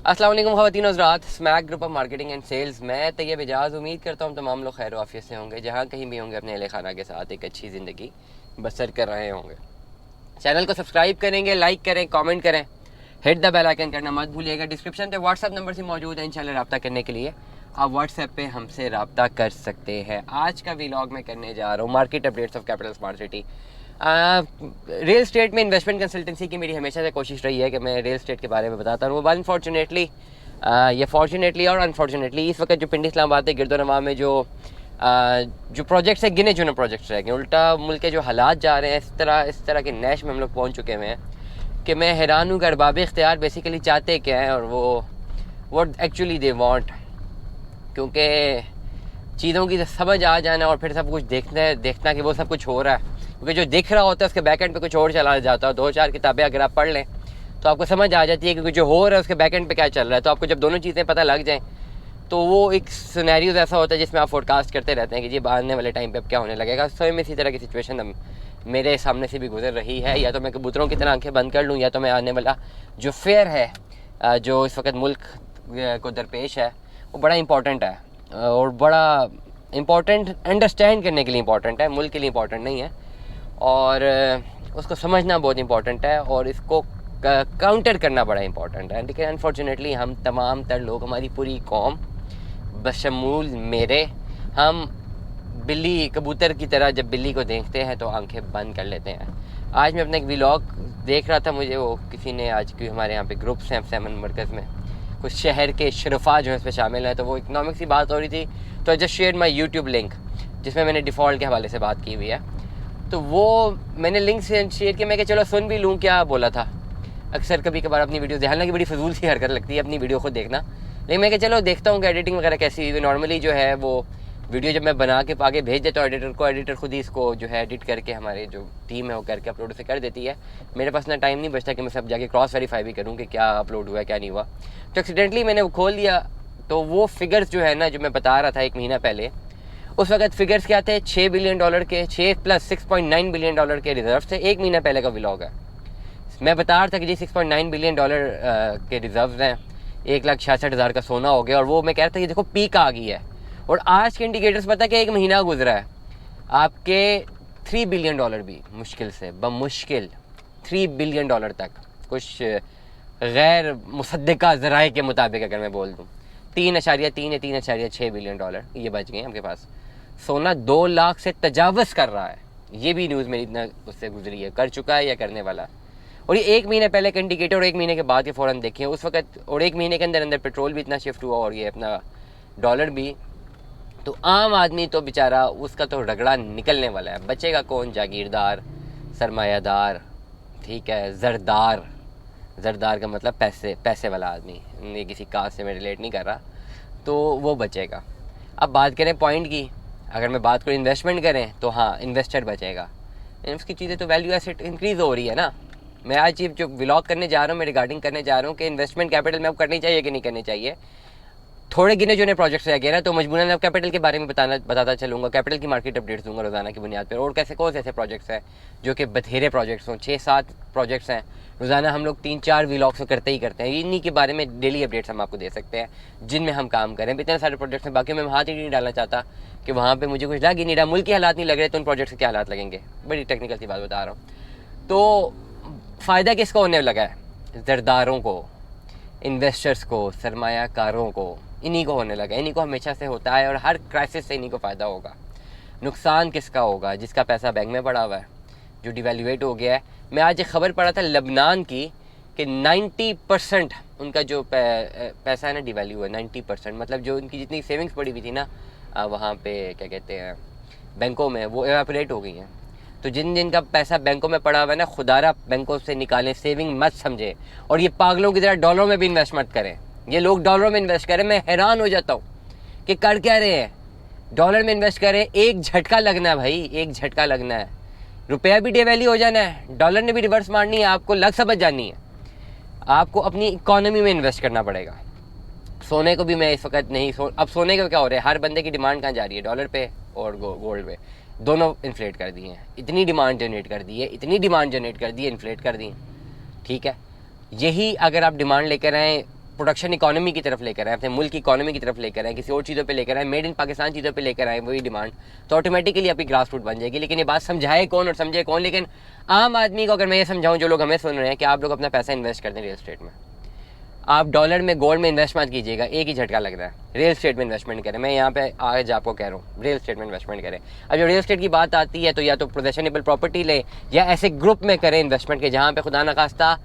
अस्सलाम वालेकुम ख़वातीन हज़रात, smack group of marketing and sales. मैं तैयब एजाज़ उम्मीद करता हूँ तमाम लोग खैर आफियत से होंगे, जहाँ कहीं भी होंगे अपने अहले खाना के साथ एक अच्छी ज़िंदगी बसर कर रहे होंगे। चैनल को सब्सक्राइब करेंगे, लाइक करें, कमेंट करें, हिट द बेल आइकन करना मत भूलिएगा। डिस्क्रिप्शन पे व्हाट्सएप नंबर से मौजूद है, इंशाल्लाह रब्ता करने के लिए आप व्हाट्सएप पे हमसे रब्ता कर सकते हैं। आज का व्लॉग मैं करने जा रहा हूँ market updates of capital smart city. Real estate में इन्वेस्टमेंट कंसल्टेंसी की मेरी हमेशा से कोशिश रही है कि मैं रियल स्टेट के बारे में बताता रहूँ। अनफॉर्चुनेटली ये फॉर्चुनेटली और अनफॉर्चुनेटली इस वक्त जो पिंडी इस्लामाबाद गिरदोनवा में जो प्रोजेक्ट्स है, गिने चुने प्रोजेक्ट्स रह गए। उल्टा मुल्क के जो हालात जा रहे हैं इस तरह के नैश में हम लोग पहुँच चुके हुए हैं कि मैं हैरान हूँ कि अरबाब इख्तियार बेसिकली चाहते क्या हैं और वो एक्चुअली दे वांट, क्योंकि चीज़ों की समझ आ जाना और फिर सब कुछ देखना कि वो सब कुछ हो रहा है, क्योंकि जो दिख रहा होता है उसके बैक एंड पे कुछ और चला जाता है। 2-4 किताबें अगर आप पढ़ लें तो आपको समझ आ जाती है कि जो हो रहा है उसके बैक एंड पे क्या चल रहा है। तो आपको जब दोनों चीज़ें पता लग जाएं तो वो एक सिनेरियोज ऐसा होता है जिसमें आप फोरकास्ट करते रहते हैं कि जी आने वाले टाइम पे अब क्या होने लगेगा। स्वयं इसी तरह की सिचुएशन मेरे सामने से भी गुजर रही है। या तो मैं कबूतरों की तरह आंखें बंद कर लूँ, या तो मैं आने वाला जो फेयर है जो इस वक्त मुल्क को दरपेश है वो बड़ा इंपॉर्टेंट है और बड़ा इम्पॉर्टेंट अंडरस्टैंड करने के लिए इम्पॉर्टेंट है, मुल्क के लिए इम्पॉर्टेंट नहीं है। और उसको समझना बहुत इम्पॉर्टेंट है और इसको काउंटर करना बड़ा इम्पॉर्टेंट है। लेकिन अनफॉर्चुनेटली हम तमाम तर लोग, हमारी पूरी कौम बशमूल मेरे, हम बिल्ली कबूतर की तरह जब बिल्ली को देखते हैं तो आंखें बंद कर लेते हैं। आज मैं अपना एक व्लॉग देख रहा था, मुझे वो किसी ने आज की हमारे यहाँ पे ग्रुप्स हैं 7 मरकज़ में कुछ शहर के शरफा जो है इस पर शामिल हैं, तो वो इकनॉमिक्स की बात हो रही थी। तो I just share my YouTube link जिसमें मैंने डिफ़ॉल्ट के हवाले से बात की हुई है। तो वो मैंने लिंक से शेयर किया, मैं कि चलो सुन भी लूँ क्या बोला था। अक्सर कभी कभार अपनी वीडियो देखना की बड़ी फजूल सी हरकत लगती है अपनी वीडियो खुद देखना, लेकिन मैं कि चलो देखता हूँ कि एडिटिंग वगैरह कैसी हुई। नॉर्मली जो है वो वीडियो जब मैं बना के आगे भेज देता हूँ एडिटर को, एडिटर खुद ही इसको जो है एडिट करके हमारे जो टीम है वो करके अपलोड से कर देती है। मेरे पास ना टाइम नहीं बचता कि मैं सब जाके क्रॉस वेरीफाई भी करूँ कि क्या अपलोड हुआ क्या नहीं हुआ। तो एक्सीडेंटली मैंने वो खोल दिया, तो वो फिगर्स जो है ना जो मैं बता रहा था 1 महीना पहले, उस वक्त फिगर्स क्या थे, $6 बिलियन के 6 + $6.9 बिलियन के रिजर्व थे। 1 महीना पहले का व्लॉग है। मैं बता रहा था कि जी $6.9 बिलियन के रिजर्व हैं, 1,66,000 का सोना हो गया। और वो मैं कह रहा था कि देखो पीक आ गई है। और आज के इंडिकेटर्स पता है कि 1 महीना गुजरा है, आपके $3 बिलियन भी मुश्किल से बमुश्किल $3 बिलियन तक, कुछ गैर मुसद्दिका ज़राए के मुताबिक अगर मैं बोल दूँ 3.3 या $3.6 बिलियन ये बच गए हमके पास। सोना 2 लाख से तजावज़ कर रहा है, ये भी न्यूज़ मेरी इतना उससे गुजरी है, कर चुका है या करने वाला। और ये 1 महीने पहले का इंडिकेटर और 1 महीने के बाद के फ़ौरन देखें उस वक्त, और 1 महीने के अंदर पेट्रोल भी इतना शिफ्ट हुआ और ये अपना डॉलर भी। तो आम आदमी तो बेचारा उसका तो रगड़ा निकलने वाला है। बचेगा कौन? जागीरदार, सरमायादार, ठीक है, ज़रदार का मतलब पैसे वाला आदमी, ये किसी कास्ट से मैं रिलेट नहीं कर रहा, तो वो बचेगा। अब बात करें पॉइंट की, अगर मैं बात करूँ इन्वेस्टमेंट करें तो हाँ इन्वेस्टर बचेगा। उसकी चीज़ें तो वैल्यू एसेट इंक्रीज़ हो रही है ना। मैं आज ये जो व्लॉग करने जा रहा हूँ, मैं रिगार्डिंग करने जा रहा हूँ कि इन्वेस्टमेंट कैपिटल में अब करनी चाहिए कि नहीं करनी चाहिए। थोड़े गिने चुने प्रोजेक्ट्स रह गए ना, तो मजबूरन अब कैपिटल के बारे में बताता चलूँगा, कैपिटल की मार्केट अपडेट्स दूंगा रोज़ाना की बुनियाद पर। और कैसे कौन से ऐसे प्रोजेक्ट्स हैं जो कि बथेरे प्रोजेक्ट्स हों, 6-7 प्रोजेक्ट्स हैं, रोज़ाना हम लोग 3-4 व्लॉग्स करते ही करते हैं। इन्हीं के बारे में डेली अपडेट्स हम आपको दे सकते हैं जिनमें हम काम करें। इतने सारे प्रोजेक्ट्स हैं, बाकी मैं हाथ ही नहीं डालना चाहता कि वहाँ पर मुझे कुछ लग ही नहीं रहा, मुल्क के हालात नहीं लग रहे तो उन प्रोजेक्ट्स के क्या हालात लगेंगे। बड़ी टेक्निकल सी बात बता रहा हूँ। तो फ़ायदा किसको होने लगा है? ज़रदारों को, इन्वेस्टर्स को, सरमायाकारों को, इन्हीं को होने लगा। इन्हीं को हमेशा से होता है और हर क्राइसिस से इन्हीं को फ़ायदा होगा। नुकसान किसका होगा? जिसका पैसा बैंक में पड़ा हुआ है, जो डिवैल्यूएट हो गया है। मैं आज एक ख़बर पढ़ा था लबनान की कि 90% उनका जो पैसा है ना डिवैल्यू है। 90% मतलब जो उनकी जितनी सेविंग्स पड़ी हुई थी ना वहाँ पे क्या कहते हैं बैंकों में, वो एवापोरेट हो गई हैं। तो जिनका पैसा बैंकों में पड़ा हुआ है ना, खुदारा बैंकों से निकालें, सेविंग मत समझे। और ये पागलों की तरह डॉलरों में भी इन्वेस्ट मत करें। ये लोग डॉलरों में इन्वेस्ट करें, मैं हैरान हो जाता हूँ कि कर क्या रहे हैं। डॉलर में इन्वेस्ट करें, एक झटका लगना है भाई, एक झटका लगना है। रुपया भी डिवैल्यू हो जाना है, डॉलर ने भी रिवर्स मारनी है, आपको लग समझ जानी है। आपको अपनी इकॉनमी में इन्वेस्ट करना पड़ेगा। सोने को भी मैं इस वक्त नहीं अब सोने का क्या हो रहा है, हर बंदे की डिमांड कहाँ जा रही है? डॉलर पे और गोल्ड पे। दोनों इन्फ्लेट कर दिए हैं, इतनी डिमांड जनरेट कर दी है, इन्फ्लेट कर दी है। ठीक है, यही अगर आप डिमांड लेकर आएँ प्रोडक्शन इकोनॉमी की तरफ लेकर आए, अपने मुल्क की इकोनॉमी की तरफ लेकर आए, किसी और चीज़ों पे लेकर आए, मेड इन पाकिस्तान चीज़ों पे लेकर आए वही डिमांड, तो ऑटोमेटिकली आपकी ग्रास रूट बन जाएगी। लेकिन ये बात समझाए कौन और समझे कौन? लेकिन आम आदमी को अगर मैं ये समझाऊँ, जो लोग हमें सुन रहे हैं, कि आप लोग अपना पैसा इन्वेस्ट कर दें रियल स्टेट में, आप डॉलर में गोल्ड में इन्वेस्ट मत कीजिएगा, एक ही झटका लग रहा है, रियल स्टेट में इन्वेस्टमेंट करें। मैं यहाँ पे आज आपको कह रहा हूँ रियल स्टेट में इन्वेस्टमेंट करें। अब जब रियल स्टेट की बात आती है तो या तो पोजेशनेबल प्रॉपर्टी लें या ऐसे ग्रुप में करें इन्वेस्टमेंट के जहाँ पे खुदा न खास्ता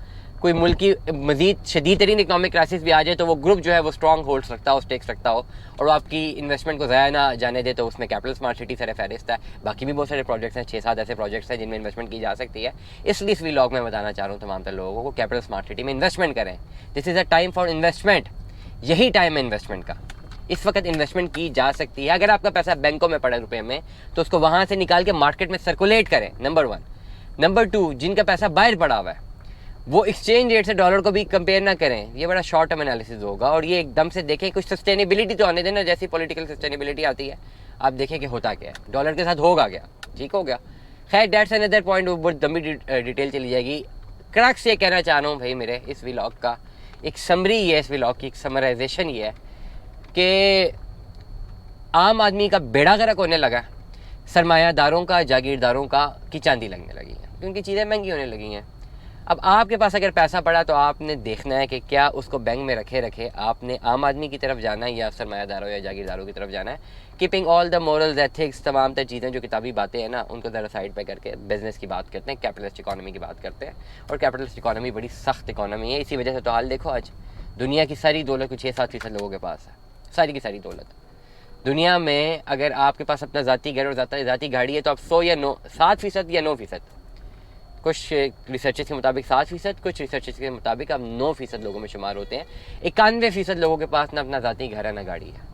कोई मुल्क की मज़ीद शदीद तरीन इकनॉमिक क्राइसिस भी आ जाए तो वो ग्रुप जो है वो स्ट्रॉन्ग होल्ड्स रखता हो, स्टेक्स रखता हो, और वो आपकी इन्वेस्टमेंट को ज़ाया ना जाने दे। तो उसमें कैपिटल स्मार्ट सिटी सर फहरिस्त है, बाकी भी बहुत सारे प्रोजेक्ट्स हैं, 6-7 ऐसे प्रोजेक्ट्स हैं जिनमें इन्वेस्टमेंट की जा सकती है। इसलिए इस व्लॉग में बताना चाह रहा हूँ तमाम तर लोगों को, कैपिटल स्मार्ट सिटी में इन्वेस्टमेंट करें। This is a time for investment, यही टाइम है इन्वेस्टमेंट का। इस वक्त इन्वेस्टमेंट की जा सकती है। अगर आपका पैसा बैंकों में पड़ा रुपये में, तो उसको वहाँ से निकाल के मार्केट में सर्कुलेट करें, नंबर 1। नंबर 2, जिनका पैसा बाहर पड़ा हुआ है वो एक्सचेंज रेट से डॉलर को भी कंपेयर ना करें, ये बड़ा शॉर्ट टर्म एनालिसिस होगा। और ये एकदम से देखें, कुछ सस्टेनेबिलिटी तो आने देना, जैसी पॉलिटिकल सस्टेनेबिलिटी आती है आप देखें कि होता क्या है। डॉलर के साथ होगा क्या, ठीक हो गया, खैर दैट्स अनदर पॉइंट, वो बहुत लंबी डिटेल चली जाएगी। क्रक्स ये कहना चाह रहा हूँ भाई, मेरे इस व्लॉग का एक समरी ये है, इस व्लॉग की एक समराइजेशन ये है कि आम आदमी का बेड़ा गर्क होने लगा, सरमायादारों का, जागीरदारों का की चांदी लगने लगी है, क्योंकि चीज़ें महंगी होने लगी हैं। अब आपके पास अगर पैसा पड़ा तो आपने देखना है कि क्या उसको बैंक में रखे आपने आम आदमी की तरफ जाना है या सरमायादारों या जागीरदारों की तरफ जाना है। Keeping all the morals, ethics, तमाम तर चीज़ें जो किताबी बातें हैं ना, उनको ज़रा साइड पे करके बिजनेस की बात करते हैं, कैपिटलिस्ट इकॉनमी की बात करते हैं। और कैपिटलिस्ट इकॉनमी बड़ी सख्त इकॉनमी है, इसी वजह से तो हाल देखो, आज दुनिया की सारी दौलत कुछ 6-7% लोगों के पास है, सारी की सारी दौलत दुनिया में। अगर आपके पास अपना ज़ाती घर और ज़ाती गाड़ी है तो आप 100 या 7% या 9%, कुछ रिसर्चेस के मुताबिक 7%, कुछ रिसर्चेस के मुताबिक अब 9% लोगों में शुमार होते हैं। 91% लोगों के पास ना अपना ज़ाती घर है ना गाड़ी है।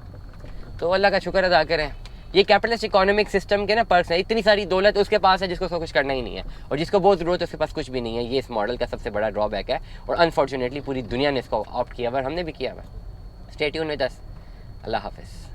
तो अल्लाह का शुक्र अदा करें। ये कैपिटलिस्ट इकोनॉमिक सिस्टम के ना पर्स है, इतनी सारी दौलत उसके पास है जिसको कुछ करना ही नहीं है, और जिसको बहुत ज़रूरत है उसके पास कुछ भी नहीं है। ये इस मॉडल का सबसे बड़ा ड्रॉबैक है, और अनफॉर्चुनेटली पूरी दुनिया ने इसको ऑप्ट किया हुआ, हमने भी किया हुआ। Stay tune with us. अल्लाह हाफ़िज़।